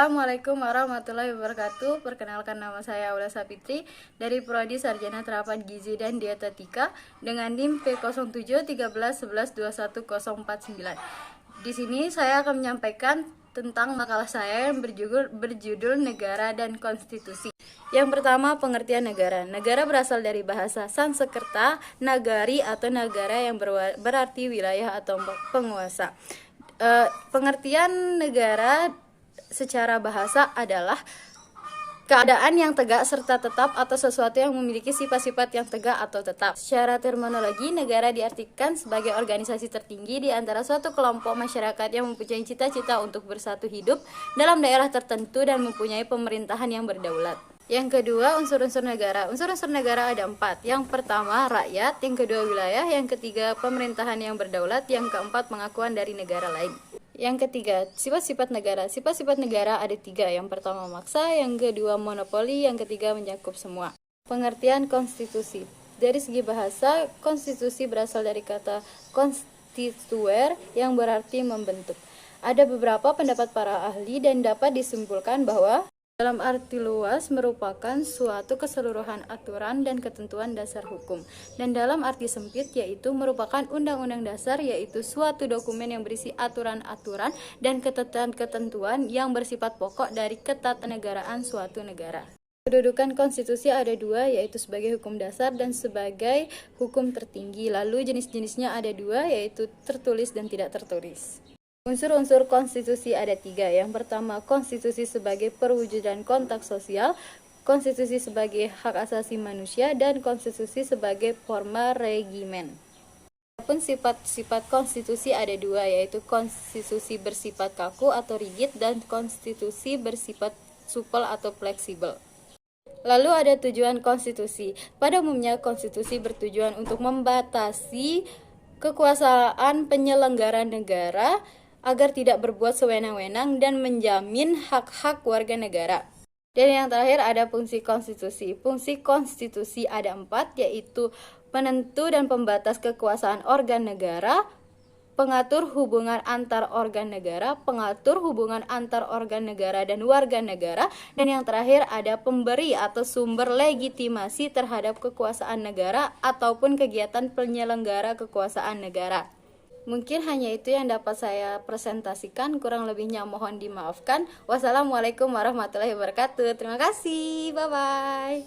Assalamualaikum warahmatullahi wabarakatuh. Perkenalkan, nama saya Aula Sapitri dari Prodi Sarjana Terapan Gizi dan Dietetika dengan NIM P0713112149. Di sini saya akan menyampaikan tentang makalah saya yang berjudul Negara dan Konstitusi. Yang pertama, pengertian negara. Negara berasal dari bahasa Sanskerta, nagari atau negara yang berarti wilayah atau penguasa. Pengertian negara secara bahasa adalah keadaan yang tegak serta tetap atau sesuatu yang memiliki sifat-sifat yang tegak atau tetap. Secara terminologi, negara diartikan sebagai organisasi tertinggi di antara suatu kelompok masyarakat yang mempunyai cita-cita untuk bersatu hidup dalam daerah tertentu dan mempunyai pemerintahan yang berdaulat. Yang kedua, unsur-unsur negara. Unsur-unsur negara ada 4. Yang pertama, rakyat. Yang kedua, wilayah. Yang ketiga, pemerintahan yang berdaulat. Yang keempat, pengakuan dari negara lain. Yang ketiga, sifat-sifat negara. Sifat-sifat negara ada 3. Yang pertama, maksa. Yang kedua, monopoli. Yang ketiga, mencakup semua. Pengertian konstitusi. Dari segi bahasa, konstitusi berasal dari kata constituere yang berarti membentuk. Ada beberapa pendapat para ahli dan dapat disimpulkan bahwa dalam arti luas merupakan suatu keseluruhan aturan dan ketentuan dasar hukum, dan dalam arti sempit yaitu merupakan undang-undang dasar, yaitu suatu dokumen yang berisi aturan-aturan dan ketentuan yang bersifat pokok dari ketatanegaraan suatu negara. Kedudukan konstitusi ada 2, yaitu sebagai hukum dasar dan sebagai hukum tertinggi. Lalu jenis-jenisnya ada 2, yaitu tertulis dan tidak tertulis. Unsur-unsur konstitusi ada 3. Yang pertama, konstitusi sebagai perwujudan kontak sosial, konstitusi sebagai hak asasi manusia, dan konstitusi sebagai forma regimen. Adapun sifat-sifat konstitusi ada 2, yaitu konstitusi bersifat kaku atau rigid dan konstitusi bersifat supel atau fleksibel. Lalu ada tujuan konstitusi. Pada umumnya konstitusi bertujuan untuk membatasi kekuasaan penyelenggara negara agar tidak berbuat sewenang-wenang dan menjamin hak-hak warga negara. Dan yang terakhir ada fungsi konstitusi. Fungsi konstitusi ada 4, yaitu penentu dan pembatas kekuasaan organ negara, pengatur hubungan antar organ negara, pengatur hubungan antar organ negara dan warga negara, dan yang terakhir ada pemberi atau sumber legitimasi terhadap kekuasaan negara ataupun kegiatan penyelenggara kekuasaan negara. Mungkin hanya itu yang dapat saya presentasikan, kurang lebihnya mohon dimaafkan. Wassalamualaikum warahmatullahi wabarakatuh. Terima kasih, bye-bye.